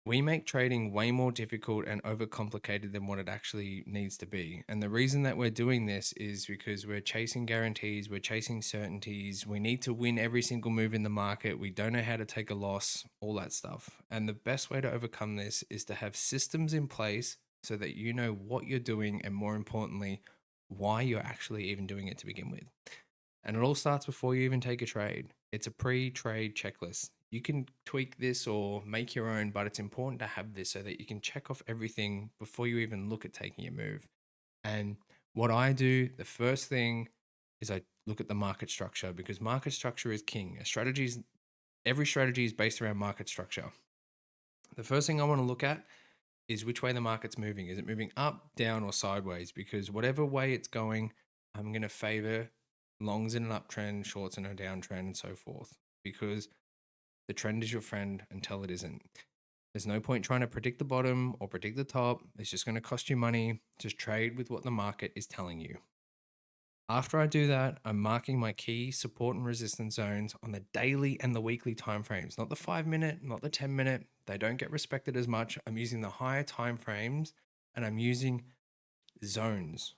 We make trading way more difficult and overcomplicated than what it actually needs to be. And the reason that we're doing this is because we're chasing guarantees, we're chasing certainties, we need to win every single move in the market, we don't know how to take a loss, all that stuff. And the best way to overcome this is to have systems in place so that you know what you're doing and, more importantly, why you're actually even doing it to begin with. And it all starts before you even take a trade. It's a pre trade checklist. You can tweak this or make your own, but it's important to have this so that you can check off everything before you even look at taking a move. And what I do, the first thing is I look at the market structure, because market structure is king. Every strategy is based around market structure. The first thing I want to look at is which way the market's moving. Is it moving up, down, or sideways? Because whatever way it's going, I'm going to favor longs in an uptrend, shorts in a downtrend, and so forth. Because the trend is your friend until it isn't. There's no point trying to predict the bottom or predict the top. It's just going to cost you money. Just trade with what the market is telling you. After I do that, I'm marking my key support and resistance zones on the daily and the weekly timeframes, not the 5 minute, not the 10 minute. They don't get respected as much. I'm using the higher timeframes, and I'm using zones,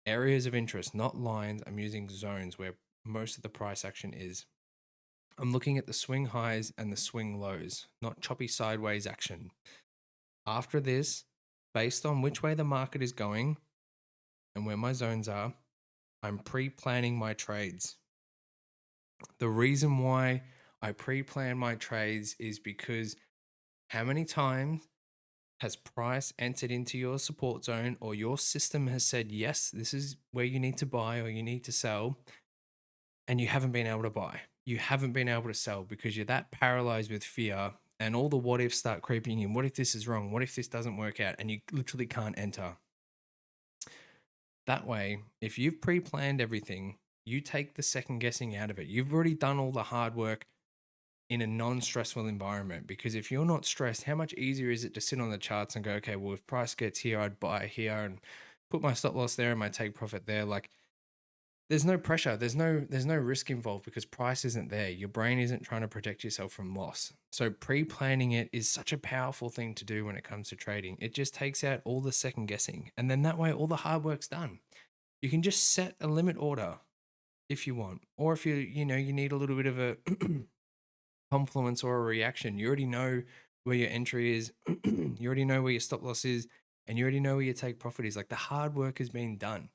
areas of interest, not lines. I'm using zones where most of the price action is. I'm looking at the swing highs and the swing lows, not choppy sideways action. After this, based on which way the market is going and where my zones are, I'm pre-planning my trades. The reason why I pre-plan my trades is because how many times has price entered into your support zone, or your system has said, yes, this is where you need to buy or you need to sell, and you haven't been able to buy. You haven't been able to sell because you're that paralyzed with fear, and all the what ifs start creeping in. What if this is wrong? What if this doesn't work out? And you literally can't enter. That way, if you've pre planned everything, you take the second guessing out of it. You've already done all the hard work in a non stressful environment. Because if you're not stressed, how much easier is it to sit on the charts and go, okay, well, if price gets here, I'd buy here and put my stop loss there and my take profit there? Like, there's no pressure. There's no risk involved because price isn't there. Your brain isn't trying to protect yourself from loss. So pre-planning it is such a powerful thing to do when it comes to trading. It just takes out all the second guessing. And then that way all the hard work's done. You can just set a limit order if you want. Or if you need a little bit of a confluence or a reaction, you already know where your entry is, you already know where your stop loss is, and you already know where your take profit is. Like, the hard work has been done.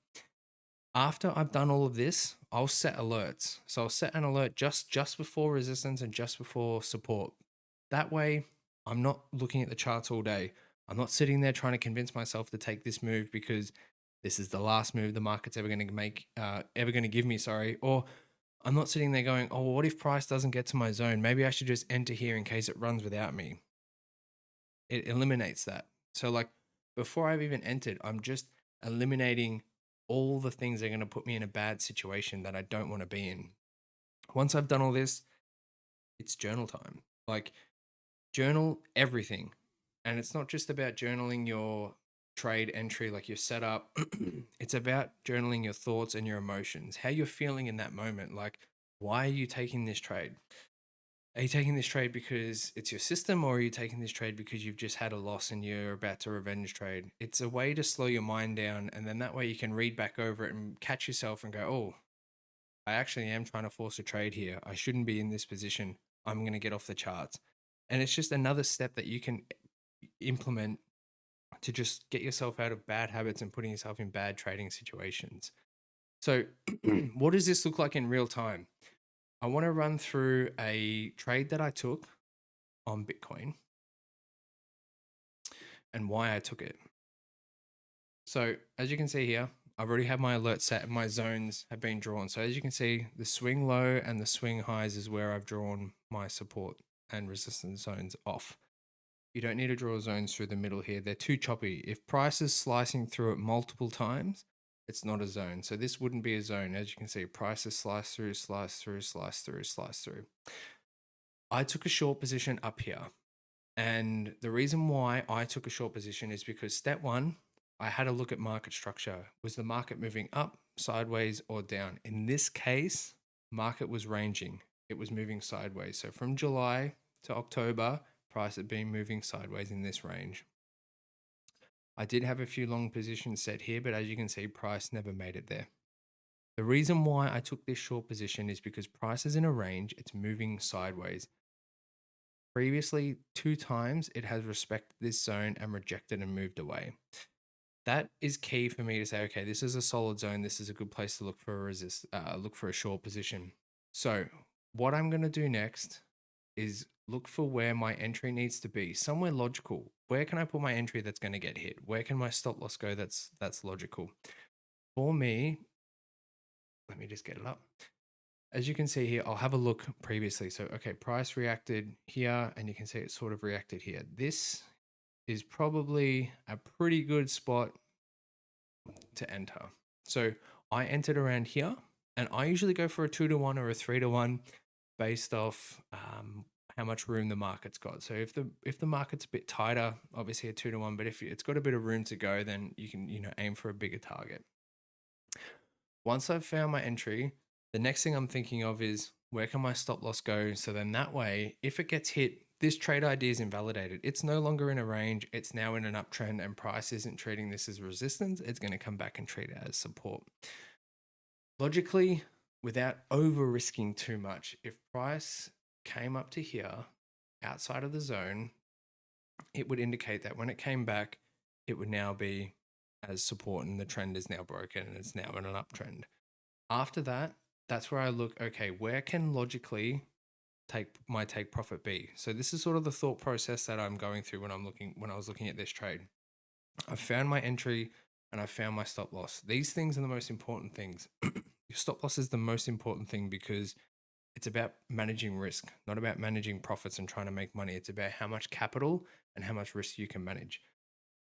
After I've done all of this, I'll set alerts. So I'll set an alert just before resistance and just before support. That way, I'm not looking at the charts all day. I'm not sitting there trying to convince myself to take this move because this is the last move the market's ever going to give me, sorry. Or I'm not sitting there going, "Oh, what if price doesn't get to my zone? Maybe I should just enter here in case it runs without me." It eliminates that. So, like, before I've even entered, I'm just eliminating all the things that are going to put me in a bad situation that I don't want to be in. Once I've done all this, it's journal time. Like, journal everything. And it's not just about journaling your trade entry, like your setup. It's about journaling your thoughts and your emotions, how you're feeling in that moment. Like, why are you taking this trade? Are you taking this trade because it's your system, or are you taking this trade because you've just had a loss and you're about to revenge trade? It's a way to slow your mind down, and then that way you can read back over it and catch yourself and go, oh, I actually am trying to force a trade here. I shouldn't be in this position. I'm going to get off the charts. And it's just another step that you can implement to just get yourself out of bad habits and putting yourself in bad trading situations. So, what does this look like in real time? I want to run through a trade that I took on Bitcoin and why I took it. So as you can see here, I've already had my alert set and my zones have been drawn. So as you can see, the swing low and the swing highs is where I've drawn my support and resistance zones off. You don't need to draw zones through the middle here. They're too choppy. If price is slicing through it multiple times, it's not a zone. So this wouldn't be a zone. As you can see, prices slice through, slice through, slice through, slice through. I took a short position up here. And the reason why I took a short position is because step one, I had a look at market structure. Was the market moving up, sideways, or down? In this case, market was ranging. It was moving sideways. So from July to October, price had been moving sideways in this range. I did have a few long positions set here, but as you can see, price never made it there. The reason why I took this short position is because price is in a range, it's moving sideways. Previously, 2 times it has respected this zone and rejected and moved away. That is key for me to say, okay, this is a solid zone. This is a good place to look for look for a short position. So what I'm going to do next is look for where my entry needs to be, somewhere logical. Where can I put my entry that's going to get hit? Where can my stop loss go that's logical? For me, let me just get it up. As you can see here, I'll have a look previously. So, okay, price reacted here, and you can see it sort of reacted here. This is probably a pretty good spot to enter. So I entered around here, and I usually go for a 2-to-1 or a 3-to-1 based off how much room the market's got. So if the market's a bit tighter, obviously a 2-to-1, but if it's got a bit of room to go, then you can aim for a bigger target. Once I've found my entry, the next thing I'm thinking of is where can my stop loss go? So then that way, if it gets hit, this trade idea is invalidated. It's no longer in a range. It's now in an uptrend, and price isn't treating this as resistance. It's going to come back and treat it as support. Logically, without over risking too much, if price came up to here outside of the zone, it would indicate that when it came back, it would now be as support, and the trend is now broken and it's now in an uptrend. After that, that's where I look, okay, where can logically my take profit be? So this is sort of the thought process that I'm going through when I was looking at this trade. I found my entry and I found my stop loss. These things are the most important things. Your stop loss is the most important thing because it's about managing risk, not about managing profits and trying to make money. It's about how much capital and how much risk you can manage.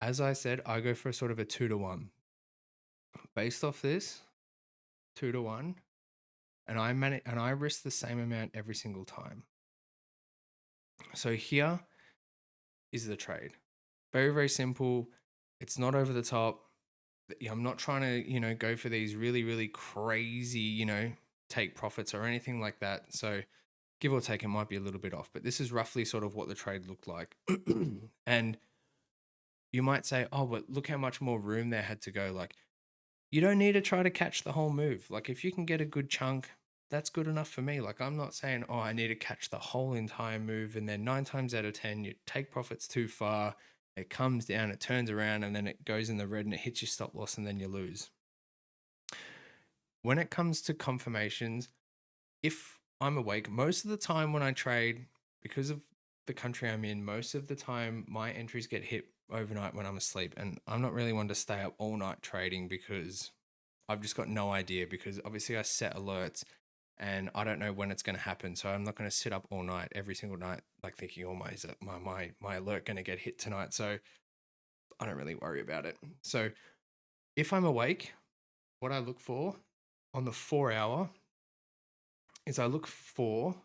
As I said, I go for sort of a 2-to-1. Based off this, 2-to-1, and I risk the same amount every single time. So here is the trade. Very, very simple. It's not over the top. I'm not trying to, go for these really, really crazy, take profits or anything like that. So give or take, it might be a little bit off, but this is roughly sort of what the trade looked like. And you might say, oh, but look how much more room there had to go. Like, you don't need to try to catch the whole move. Like, if you can get a good chunk, that's good enough for me. Like, I'm not saying, oh, I need to catch the whole entire move. And then 9 times out of 10, you take profits too far. It comes down, it turns around, and then it goes in the red and it hits your stop loss, and then you lose. When it comes to confirmations, if I'm awake, most of the time when I trade, because of the country I'm in, most of the time my entries get hit overnight when I'm asleep. And I'm not really one to stay up all night trading because I've just got no idea, because obviously I set alerts and I don't know when it's going to happen. So I'm not going to sit up all night, every single night, like thinking, oh, is my alert going to get hit tonight? So I don't really worry about it. So if I'm awake, what I look for on the 4-hour is I look for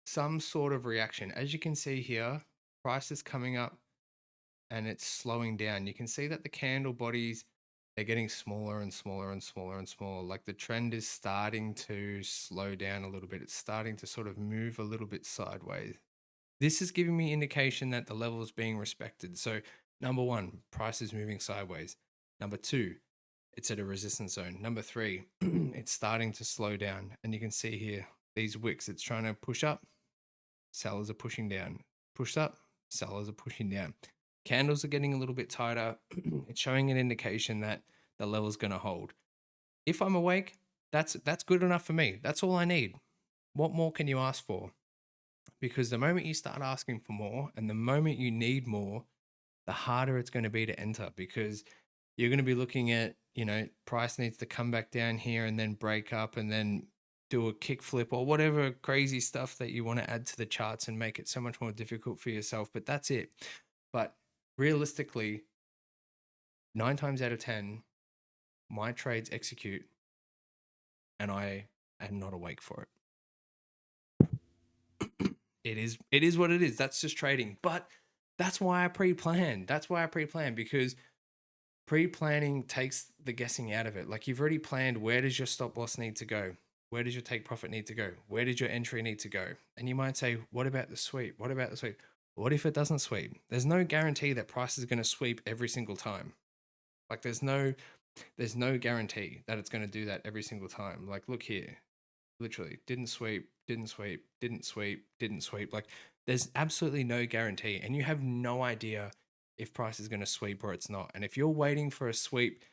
some sort of reaction. As you can see here, price is coming up and it's slowing down. You can see that the candle bodies, they're getting smaller and smaller and smaller and smaller. Like the trend is starting to slow down a little bit. It's starting to sort of move a little bit sideways. This is giving me indication that the level is being respected. So number 1, price is moving sideways. Number 2, it's at a resistance zone. Number 3, it's starting to slow down. And you can see here, these wicks, it's trying to push up. Sellers are pushing down. Push up, sellers are pushing down. Candles are getting a little bit tighter. It's showing an indication that the level's going to hold. If I'm awake, that's good enough for me. That's all I need. What more can you ask for? Because the moment you start asking for more and the moment you need more, the harder it's going to be to enter, because you're going to be looking at, price needs to come back down here and then break up and then do a kick flip or whatever crazy stuff that you want to add to the charts and make it so much more difficult for yourself. But that's it. But realistically, 9 times out of 10, my trades execute and I am not awake for it. It is what it is. That's just trading. But that's why I pre-plan. Because pre-planning takes the guessing out of it. Like, you've already planned, where does your stop loss need to go? Where does your take profit need to go? Where does your entry need to go? And you might say, what about the sweep? What about the sweep? What if it doesn't sweep? There's no guarantee that price is going to sweep every single time. Like there's no guarantee that it's going to do that every single time. Like look here, literally didn't sweep, didn't sweep, didn't sweep, didn't sweep. Like there's absolutely no guarantee, and you have no idea if price is going to sweep or it's not. And if you're waiting for a sweep,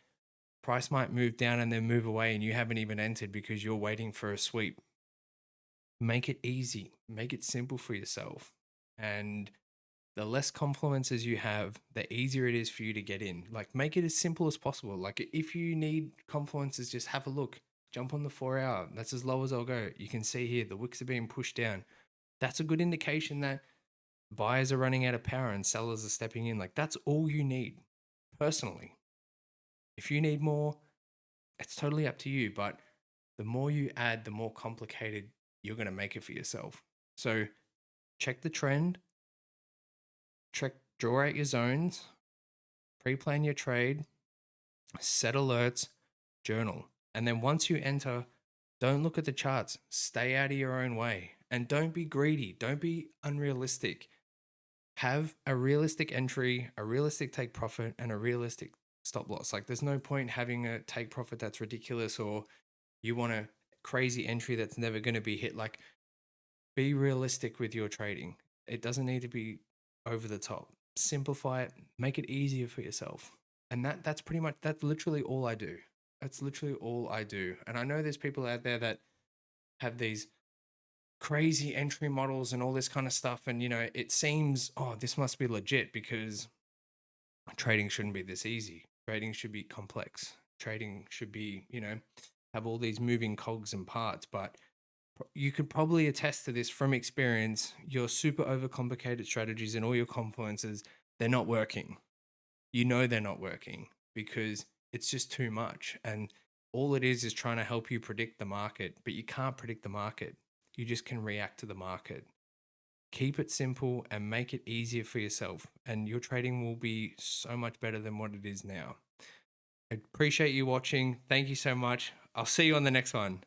price might move down and then move away, and you haven't even entered because you're waiting for a sweep. Make it easy, make it simple for yourself, and the less confluences you have, the easier it is for you to get in. Like make it as simple as possible. Like if you need confluences, just have a look. Jump on the 4 hour. That's as low as I'll go. You can see here the wicks are being pushed down. That's a good indication that buyers are running out of power and sellers are stepping in. Like that's all you need. Personally, if you need more, it's totally up to you. But the more you add, the more complicated you're going to make it for yourself. So check the trend, draw out your zones, pre-plan your trade, set alerts, journal. And then once you enter, don't look at the charts. Stay out of your own way. And don't be greedy. Don't be unrealistic. Have a realistic entry, a realistic take profit, and a realistic stop loss. Like there's no point having a take profit that's ridiculous, or you want a crazy entry that's never going to be hit. Like be realistic with your trading. It doesn't need to be over the top. Simplify it, make it easier for yourself. And that's literally all I do. That's literally all I do. And I know there's people out there that have these crazy entry models and all this kind of stuff, and it seems, oh, this must be legit because trading shouldn't be this easy. Trading should be complex. Trading should be, have all these moving cogs and parts, but you could probably attest to this from experience. Your super overcomplicated strategies and all your confluences, they're not working. They're not working because it's just too much. And all it is trying to help you predict the market, but you can't predict the market. You just can react to the market. Keep it simple and make it easier for yourself, and your trading will be so much better than what it is now. I appreciate you watching. Thank you so much. I'll see you on the next one.